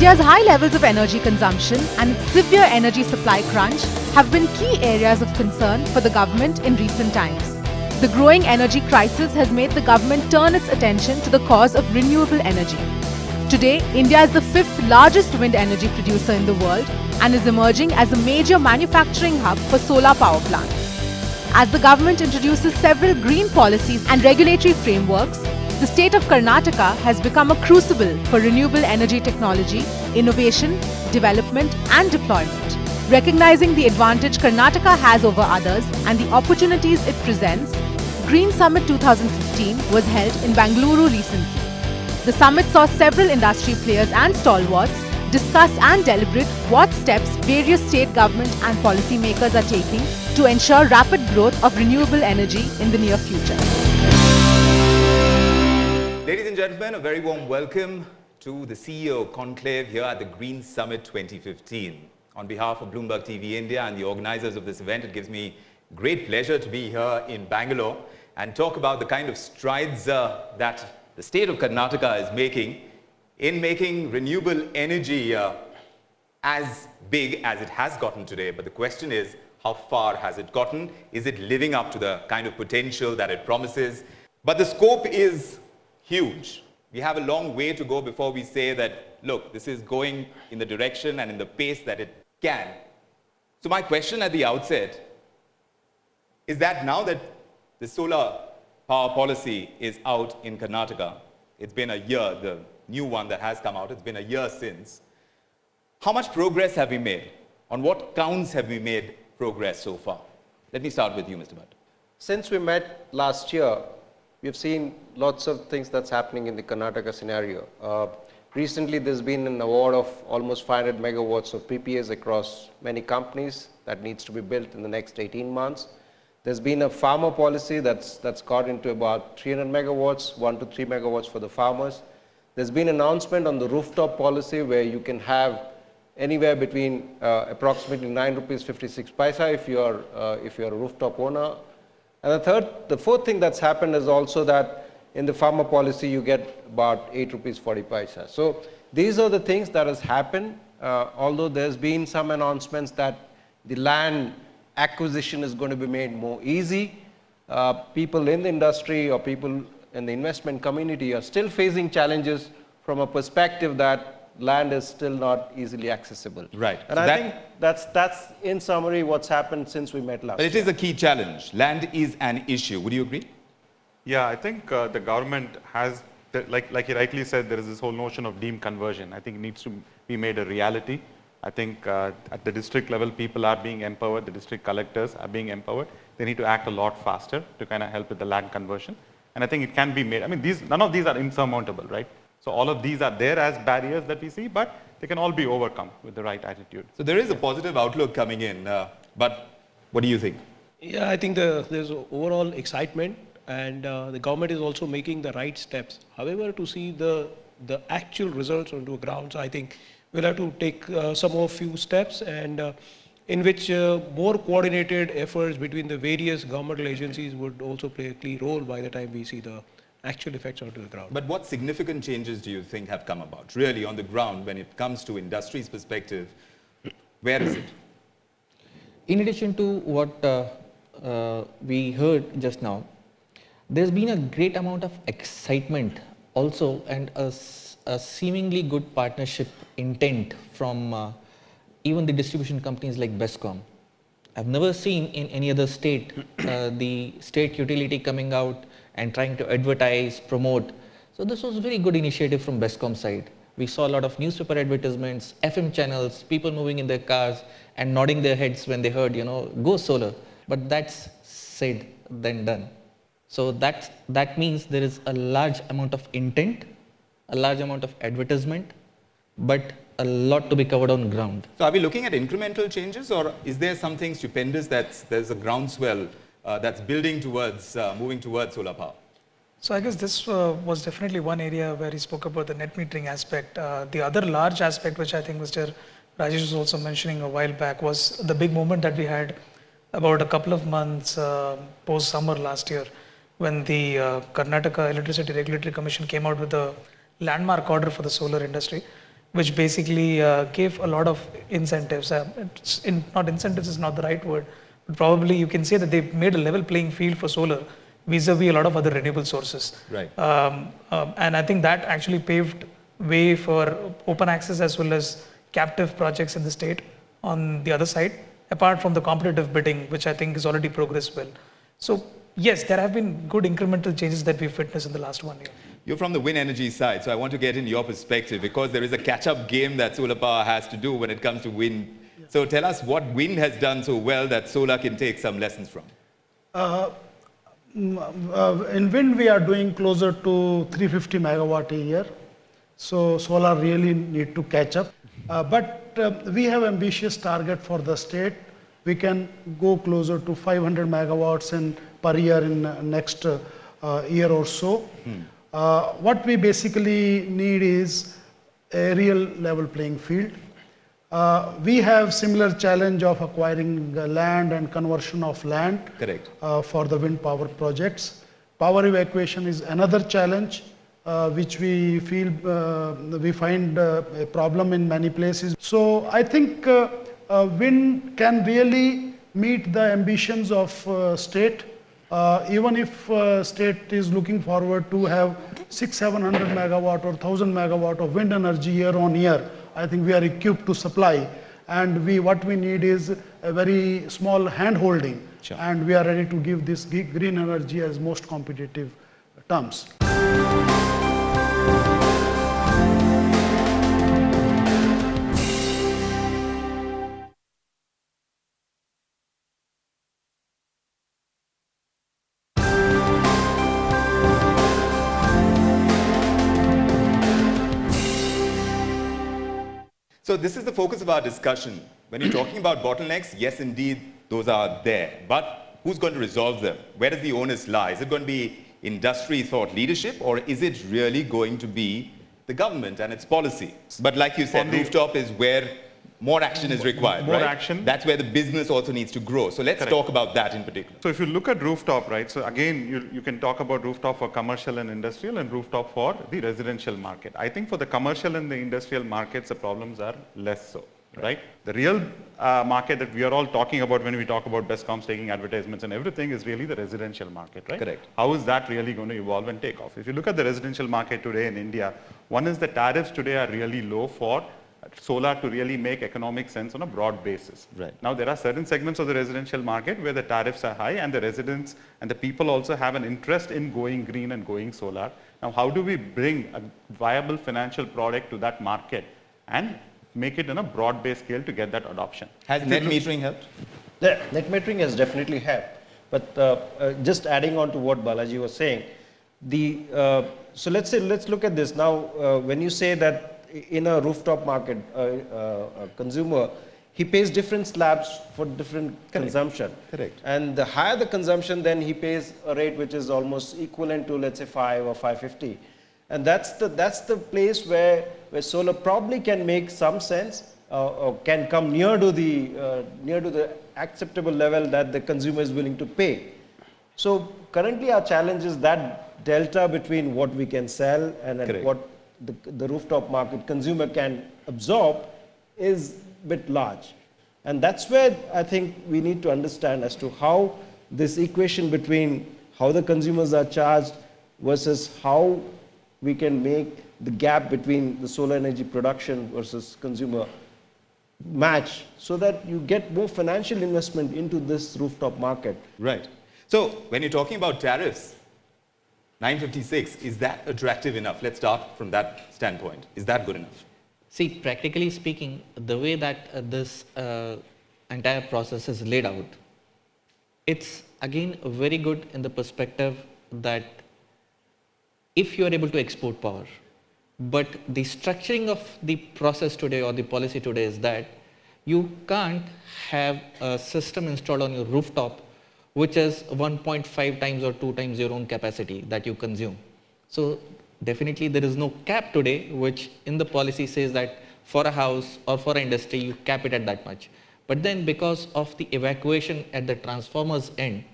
India's high levels of energy consumption and its severe energy supply crunch have been key areas of concern for the government in recent times. The growing energy crisis has made the government turn its attention to the cause of renewable energy. Today, India is the fifth largest wind energy producer in the world and is emerging as a major manufacturing hub for solar power plants. As the government introduces several green policies and regulatory frameworks, the state of Karnataka has become a crucible for renewable energy technology, innovation, development and deployment. Recognizing the advantage Karnataka has over others and the opportunities it presents, Green Summit 2015 was held in Bengaluru recently. The summit saw several industry players and stalwarts discuss and deliberate what steps various state government and policy makers are taking to ensure rapid growth of renewable energy in the near future. Ladies and gentlemen, a very warm welcome to the CEO Conclave here at the Green Summit 2015. On behalf of Bloomberg TV India and the organizers of this event, it gives me great pleasure to be here in Bangalore and talk about the kind of strides that the state of Karnataka is making in making renewable energy as big as it has gotten today. But the question is, how far has it gotten? Is it living up to the kind of potential that it promises? But the scope is huge. We have a long way to go before we say that, look, this is going in the direction and in the pace that it can. So my question at the outset is that now that the solar power policy is out in Karnataka, it's been a year, the new one that has come out, it's been a year since. How much progress have we made? On what counts have we made progress so far? Let me start with you, Mr. Bhatt. Since we met last year, we've seen lots of things that's happening in the Karnataka scenario. Recently, there's been an award of almost 500 megawatts of PPAs across many companies that needs to be built in the next 18 months. There's been a farmer policy that's got into about 300 megawatts, 1 to 3 megawatts for the farmers. There's been an announcement on the rooftop policy where you can have anywhere between approximately 9 rupees 56 paisa if you're a rooftop owner. And the fourth thing that's happened is also that in the farmer policy you get about 8 rupees 40 paisa. So these are the things that has happened, although there's been some announcements that the land acquisition is going to be made more easy. People in the industry or people in the investment community are still facing challenges from a perspective that land is still not easily accessible. Right. And I think that's in summary what's happened since we met last year. But it is a key challenge. Land is an issue. Would you agree? Yeah, I think the government has, like you rightly said, there is this whole notion of deemed conversion. I think it needs to be made a reality. I think at the district level, people are being empowered, the district collectors are being empowered. They need to act a lot faster to kind of help with the land conversion. And I think it can be made. I mean, none of these are insurmountable, right? So all of these are there as barriers that we see, but they can all be overcome with the right attitude. So there is a positive outlook coming in, but what do you think? Yeah, I think there's overall excitement and the government is also making the right steps. However, to see the actual results onto the ground, so I think we'll have to take some more few steps and in which more coordinated efforts between the various governmental agencies would also play a key role by the time we see the actual effects onto the ground. But what significant changes do you think have come about, really, on the ground when it comes to industry's perspective? Where is it? In addition to what we heard just now, there's been a great amount of excitement also and a seemingly good partnership intent from even the distribution companies like BESCOM. I've never seen in any other state the state utility coming out and trying to advertise, promote. So this was a very good initiative from BESCOM side. We saw a lot of newspaper advertisements, FM channels, people moving in their cars and nodding their heads when they heard, go solar. But that's said, then done. So that means there is a large amount of intent, a large amount of advertisement, but a lot to be covered on ground. So are we looking at incremental changes, or is there something stupendous there's a groundswell that's building towards, moving towards solar power? So I guess this was definitely one area where he spoke about the net metering aspect. The other large aspect, which I think Mr. Rajesh was also mentioning a while back, was the big moment that we had about a couple of months post-summer last year, when the Karnataka Electricity Regulatory Commission came out with a landmark order for the solar industry, which basically gave a lot of incentives. Not incentives is not the right word, but probably you can say that they made a level playing field for solar vis-a-vis a lot of other renewable sources. Right. And I think that actually paved way for open access as well as captive projects in the state on the other side, apart from the competitive bidding, which I think has already progressed well. So yes, there have been good incremental changes that we've witnessed in the last 1 year. You're from the wind energy side, so I want to get in your perspective because there is a catch-up game that solar power has to do when it comes to wind. Yeah. So tell us what wind has done so well that solar can take some lessons from. In wind, we are doing closer to 350 megawatt a year. So solar really need to catch up. But we have ambitious target for the state. We can go closer to 500 megawatts per year in next year or so. What we basically need is a real level playing field. We have similar challenge of acquiring land and conversion of land. Correct. For the wind power projects. Power evacuation is another challenge which we feel we find a problem in many places. So I think wind can really meet the ambitions of state. Even if state is looking forward to have 600-700 megawatt or 1000 megawatt of wind energy year on year, I think we are equipped to supply, and what we need is a very small hand holding. Sure. And we are ready to give this green energy as most competitive terms. So this is the focus of our discussion. When you're talking about bottlenecks, yes, indeed, those are there. But who's going to resolve them? Where does the onus lie? Is it going to be industry thought leadership, or is it really going to be the government and its policy? But like you said, rooftop is where more action is required, more right? action. That's where the business also needs to grow. So let's talk about that in particular. So if you look at rooftop, right, so again, you can talk about rooftop for commercial and industrial and rooftop for the residential market. I think for the commercial and the industrial markets, the problems are less so, right? The real market that we are all talking about when we talk about Bescoms taking advertisements and everything is really the residential market, right? Correct. How is that really going to evolve and take off? If you look at the residential market today in India, one is the tariffs today are really low for solar to really make economic sense on a broad basis. Right. Now, there are certain segments of the residential market where the tariffs are high and the residents and the people also have an interest in going green and going solar. Now, how do we bring a viable financial product to that market and make it on a broad-based scale to get that adoption? Has net metering helped? Yeah, net metering has definitely helped. But just adding on to what Balaji was saying, so let's look at this now. When you say that in a rooftop market, a consumer, he pays different slabs for different consumption. Correct. And the higher the consumption, then he pays a rate which is almost equivalent to, let's say, 5 or 550. And that's the place where solar probably can make some sense, or can come near to the acceptable level that the consumer is willing to pay. So currently our challenge is that delta between what we can sell and what the rooftop market consumer can absorb is a bit large. And that's where I think we need to understand as to how this equation between how the consumers are charged versus how we can make the gap between the solar energy production versus consumer match so that you get more financial investment into this rooftop market. Right. So when you're talking about tariffs, 956, is that attractive enough? Let's start from that standpoint. Is that good enough? See, practically speaking, the way that this entire process is laid out, it's again very good in the perspective that if you are able to export power, but the structuring of the process today or the policy today is that you can't have a system installed on your rooftop which is 1.5 times or 2 times your own capacity that you consume. So definitely there is no cap today which in the policy says that for a house or for an industry you cap it at that much. But then because of the evacuation at the transformer's end,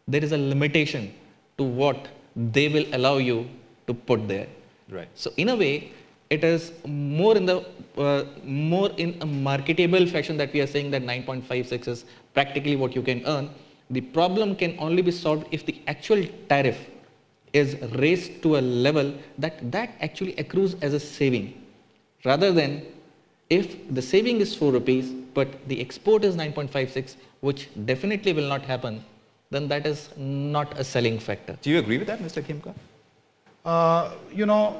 there is a limitation to what they will allow you to put there. Right. So in a way, it is more in a marketable fashion that we are saying that 9.56 is practically what you can earn. The problem can only be solved if the actual tariff is raised to a level that actually accrues as a saving, rather than if the saving is 4 rupees but the export is 9.56, which definitely will not happen, then that is not a selling factor. Do you agree with that, Mr. Khemka?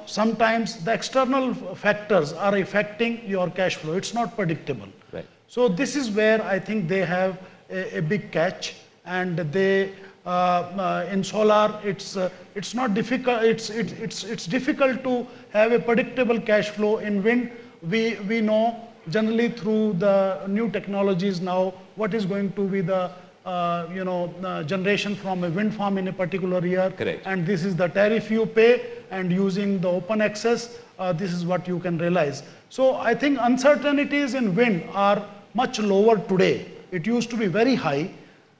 Sometimes the external factors are affecting your cash flow. It's not predictable. Right. So this is where I think they have a big catch, and they in solar it's not difficult. It's difficult to have a predictable cash flow. In wind, we know generally through the new technologies now what is going to be the generation from a wind farm in a particular year. Correct. And this is the tariff you pay, and using the open access, this is what you can realize. So I think uncertainties in wind are much lower today. It used to be very high.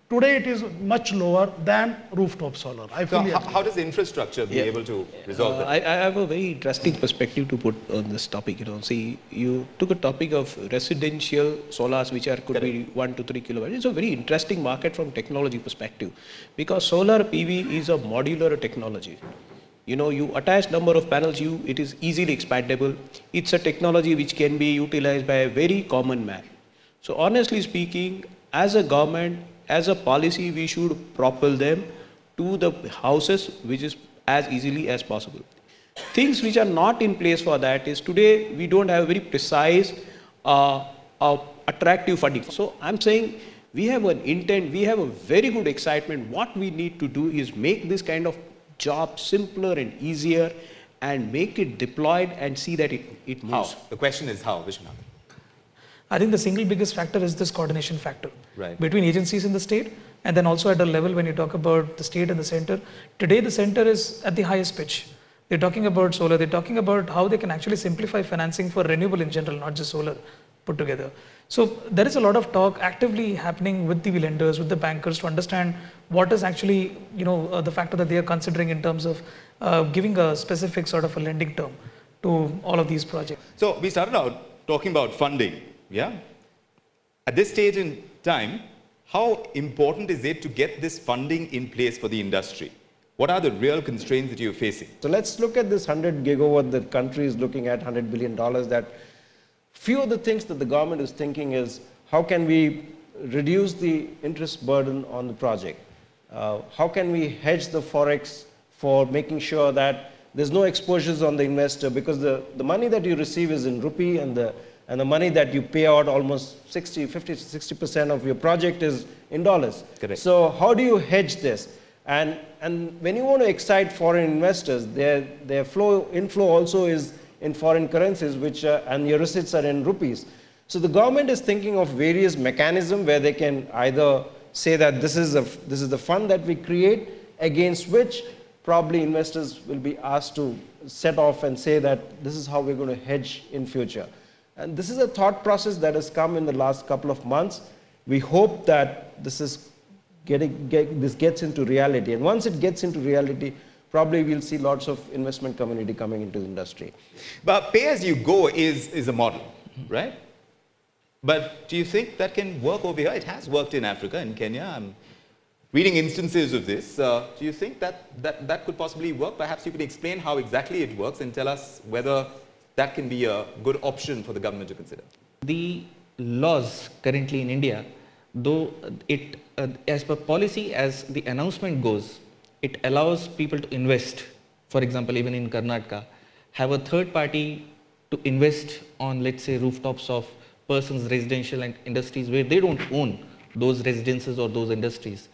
Today it is much lower than rooftop solar. I So fully agree. how does the infrastructure be able to resolve that? I have a very interesting perspective to put on this topic. See, you took a topic of residential solars, which could be 1 to 3 kilowatts. It's a very interesting market from technology perspective, because solar PV is a modular technology. You attach number of panels, it is easily expandable. It's a technology which can be utilized by a very common man. So honestly speaking, as a government, as a policy, we should propel them to the houses which is as easily as possible. Things which are not in place for that is, today we don't have very precise attractive funding. So I'm saying we have an intent, we have a very good excitement. What we need to do is make this kind of job simpler and easier, and make it deployed and see that it moves. How? The question is how, Vishwanath? I think the single biggest factor is this coordination factor between agencies in the state, and then also at a level when you talk about the state and the center. Today the center is at the highest pitch. They're talking about solar, they're talking about how they can actually simplify financing for renewable in general, not just solar put together. So there is a lot of talk actively happening with the lenders, with the bankers, to understand what is actually the factor that they are considering in terms of giving a specific sort of a lending term to all of these projects. So we started out talking about funding. Yeah. At this stage in time, how important is it to get this funding in place for the industry? What are the real constraints that you're facing? So let's look at this 100 gigawatt the country is looking at, $100 billion. That few of the things that the government is thinking is, how can we reduce the interest burden on the project? How can we hedge the forex for making sure that there's no exposures on the investor, because the money that you receive is in rupee, and the money that you pay out, almost 50 to 60% of your project is in dollars. Correct. So how do you hedge this? And when you want to excite foreign investors, their inflow also is in foreign currencies, which and your receipts are in rupees. So the government is thinking of various mechanisms where they can either say that this is the fund that we create, against which probably investors will be asked to set off and say that this is how we're going to hedge in future. And this is a thought process that has come in the last couple of months. We hope that this gets into reality. And once it gets into reality, probably we'll see lots of investment community coming into the industry. But pay-as-you-go is a model, right? But do you think that can work over here? It has worked in Africa, in Kenya. I'm reading instances of this. Do you think that could possibly work? Perhaps you could explain how exactly it works and tell us whether that can be a good option for the government to consider. The laws currently in India, though it, as per policy, as the announcement goes, it allows people to invest. For example, even in Karnataka, have a third party to invest on, let's say, rooftops of persons, residential and industries where they don't own those residences or those industries.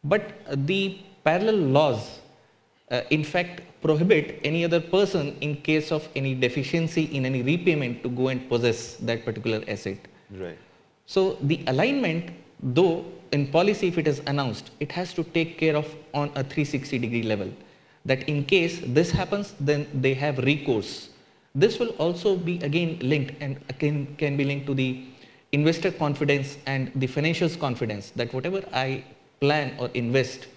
But the parallel laws, in fact, prohibit any other person in case of any deficiency in any repayment to go and possess that particular asset. Right. So the alignment, though in policy if it is announced, it has to take care of on a 360-degree level, that in case this happens, then they have recourse. This will also be again linked and can be linked to the investor confidence and the financials confidence, that whatever I plan or invest,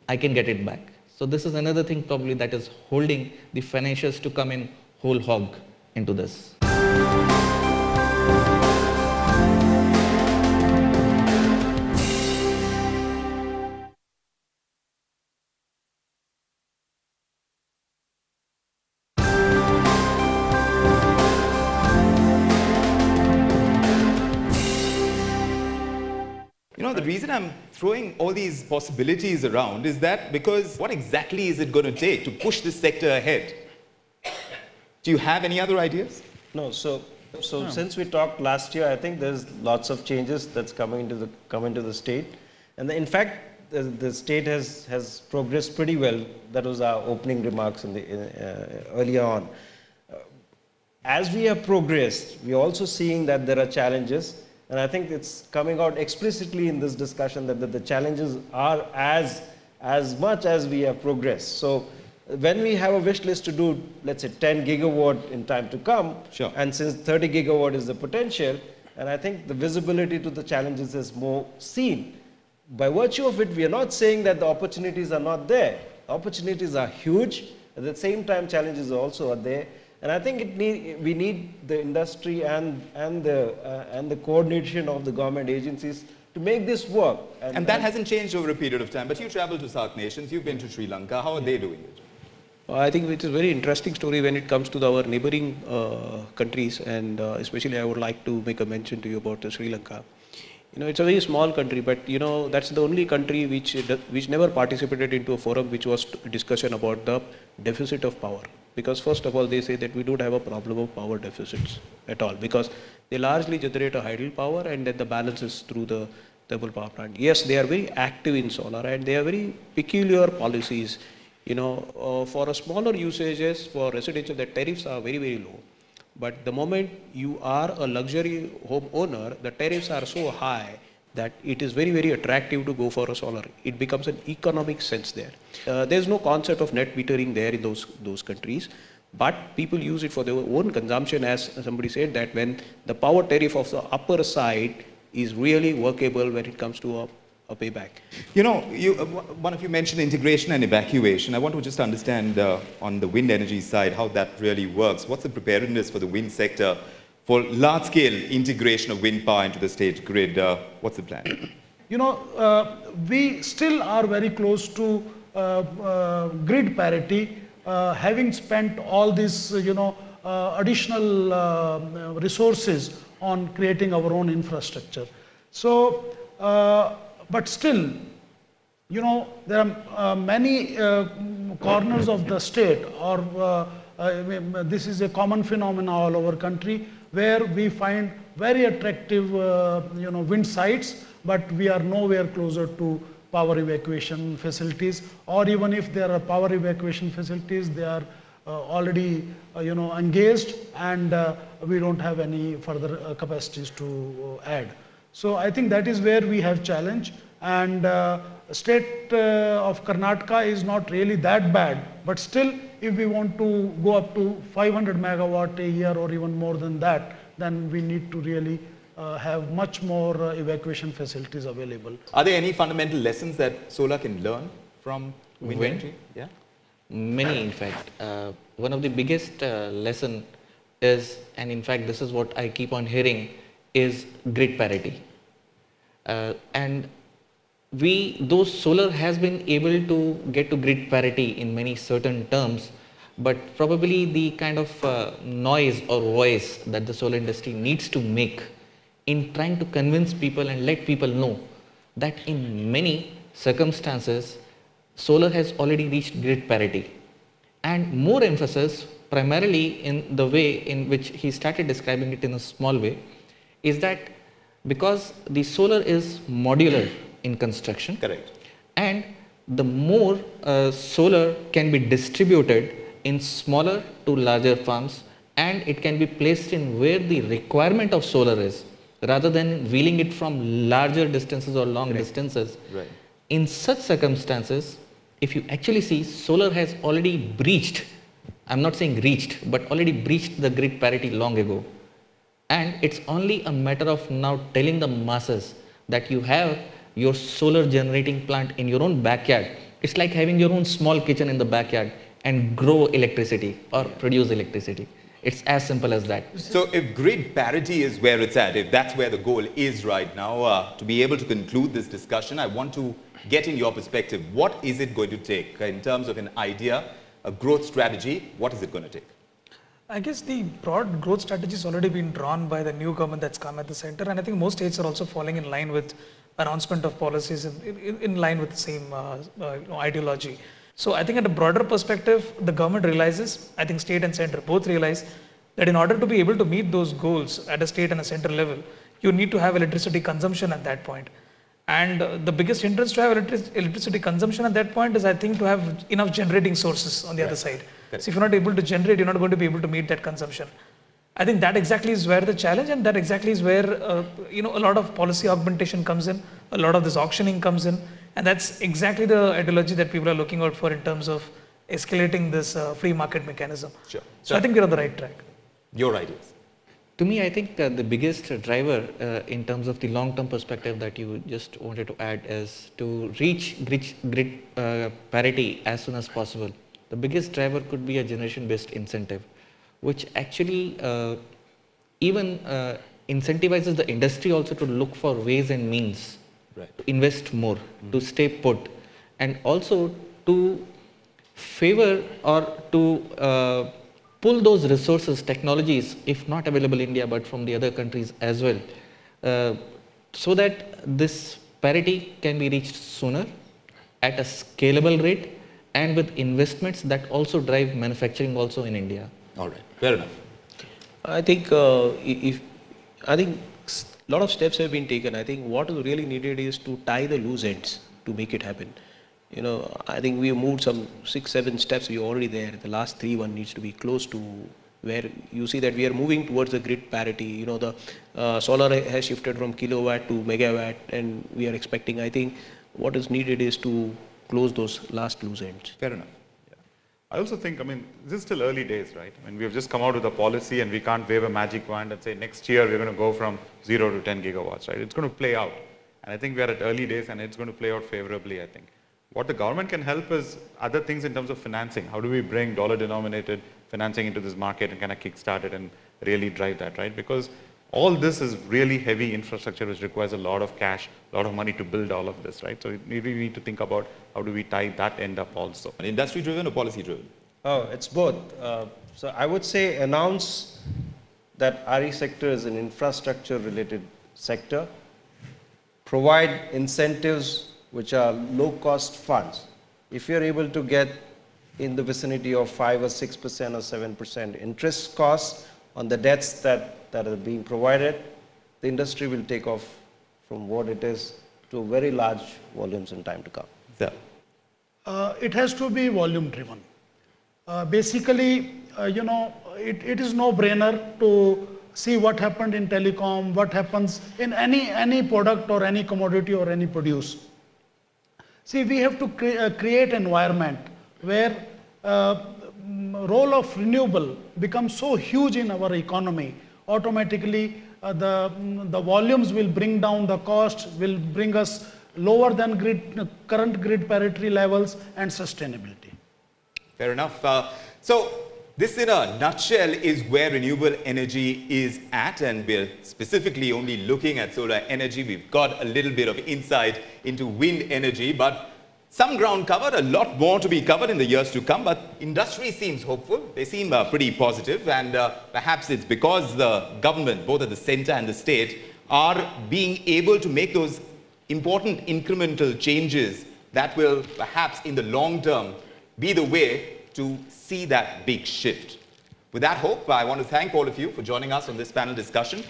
I can get it back. So this is another thing probably that is holding the financials to come in whole hog into this. You know, the reason I'm throwing all these possibilities around is that because what exactly is it going to take to push this sector ahead? Do you have any other ideas? No, so since we talked last year, I think there's lots of changes that's coming into the state, and in fact, the state has progressed pretty well. That was our opening remarks earlier on. As we have progressed, we're also seeing that there are challenges, and I think it's coming out explicitly in this discussion that the challenges are as much as we have progressed. So when we have a wish list to do, let's say 10 gigawatt in time to come, Sure. and since 30 gigawatt is the potential, and I think the visibility to the challenges is more seen. By virtue of it, we are not saying that the opportunities are not there. Opportunities are huge. At the same time, challenges also are there. And I think we need the industry and the coordination of the government agencies to make this work. And that hasn't changed over a period of time. But you travel to South nations, you've been to Sri Lanka. How are they doing it? I think it is a very interesting story when it comes to our neighboring countries, and especially I would like to make a mention to you about Sri Lanka. You know, it's a very small country, but you know, that's the only country which never participated into a forum which was discussion about the deficit of power. Because first of all, they say that we don't have a problem of power deficits at all, because they largely generate a hydel power and then the balance is through the thermal power plant. Yes, they are very active in solar and they have very peculiar policies. You know, for a smaller usages, for residential, the tariffs are very, very low. But the moment you are a luxury home owner, the tariffs are so high that it is very, very attractive to go for a solar. It becomes an economic sense there. There's no concept of net metering there in those countries, but people use it for their own consumption, as somebody said, that when the power tariff of the upper side is really workable when it comes to a payback. You know, one of you mentioned integration and evacuation. I want to just understand on the wind energy side how that really works. What's the preparedness for the wind sector for large-scale integration of wind power into the state grid? What's the plan? You know, we still are very close to grid parity, having spent all these, additional resources on creating our own infrastructure. So, but still, you know, there are many corners of the state, or this is a common phenomenon all over country, where we find very attractive, wind sites, but we are nowhere closer to power evacuation facilities, or even if there are power evacuation facilities, they are already, engaged, and we don't have any further capacities to add. So I think that is where we have challenge, and state of Karnataka is not really that bad, but still if we want to go up to 500 megawatt a year or even more than that, then we need to really have much more evacuation facilities available. Are there any fundamental lessons that solar can learn from wind energy? Yeah. Many, in fact. One of the biggest lesson is, and in fact this is what I keep on hearing, is grid parity. And though solar has been able to get to grid parity in many certain terms, but probably the kind of noise or voice that the solar industry needs to make in trying to convince people and let people know that in many circumstances, solar has already reached grid parity. And more emphasis, primarily in the way in which he started describing it in a small way, is that because the solar is modular in construction. Correct. And the more solar can be distributed in smaller to larger farms, and it can be placed in where the requirement of solar is, rather than wheeling it from larger distances or long distances. Right. In such circumstances, if you actually see, solar has already breached, I'm not saying reached, but already breached the grid parity long ago. And it's only a matter of now telling the masses that you have your solar generating plant in your own backyard. It's like having your own small kitchen in the backyard and grow electricity or produce electricity. It's as simple as that. So if grid parity is where it's at, if that's where the goal is right now, to be able to conclude this discussion, I want to get in your perspective. What is it going to take in terms of an idea, a growth strategy? What is it going to take? I guess the broad growth strategy has already been drawn by the new government that's come at the center, and I think most states are also falling in line with announcement of policies in line with the same ideology. So I think at a broader perspective, the government realizes, I think state and center both realize that in order to be able to meet those goals at a state and a center level, you need to have electricity consumption at that point. And the biggest hindrance to have electricity consumption at that point is, I think, to have enough generating sources on the other side. So if you're not able to generate, you're not going to be able to meet that consumption. I think that exactly is where the challenge, and that exactly is where a lot of policy augmentation comes in, a lot of this auctioning comes in, and that's exactly the ideology that people are looking out for in terms of escalating this free market mechanism. Sure. So I think we're on the right track. Your ideas? To me, I think the biggest driver in terms of the long-term perspective that you just wanted to add is to reach grid parity as soon as possible. The biggest driver could be a generation-based incentive, which actually even incentivizes the industry also to look for ways and means to invest more, to stay put, and also to favor or to pull those resources, technologies, if not available in India, but from the other countries as well, so that this parity can be reached sooner at a scalable rate and with investments that also drive manufacturing also in India. All right, fair enough. I think a lot of steps have been taken. I think what is really needed is to tie the loose ends to make it happen. I think we have moved some 6-7 steps. We are already there. The last 3 one needs to be close to where you see that we are moving towards the grid parity. The solar has shifted from kilowatt to megawatt, and we are expecting. I think what is needed is to close those last loose ends. Fair enough. I also think, this is still early days, right? We have just come out with a policy and we can't wave a magic wand and say next year we're going to go from 0 to 10 gigawatts, right? It's going to play out. And I think we are at early days and it's going to play out favorably, I think. What the government can help is other things in terms of financing. How do we bring dollar-denominated financing into this market and kind of kickstart it and really drive that, right? Because all this is really heavy infrastructure which requires a lot of cash, a lot of money to build all of this, right? So we really need to think about how do we tie that end up also. Industry-driven or policy-driven? Oh, it's both. So I would say announce that RE sector is an infrastructure-related sector. Provide incentives which are low-cost funds. If you're able to get in the vicinity of 5 or 6% or 7% interest costs on the debts that are being provided, the industry will take off from what it is to very large volumes in time to come. Yeah. It has to be volume driven. Basically, it is no brainer to see what happened in telecom, what happens in any product or any commodity or any produce. See, we have to create an environment where role of renewable becomes so huge in our economy. Automatically, the volumes will bring down the cost, will bring us lower than current grid parity levels and sustainability. Fair enough. So this in a nutshell is where renewable energy is at, and we're specifically only looking at solar energy. We've got a little bit of insight into wind energy, but some ground covered, a lot more to be covered in the years to come, but industry seems hopeful. They seem pretty positive, and perhaps it's because the government, both at the center and the state, are being able to make those important incremental changes that will perhaps in the long term be the way to see that big shift. With that hope, I want to thank all of you for joining us on this panel discussion.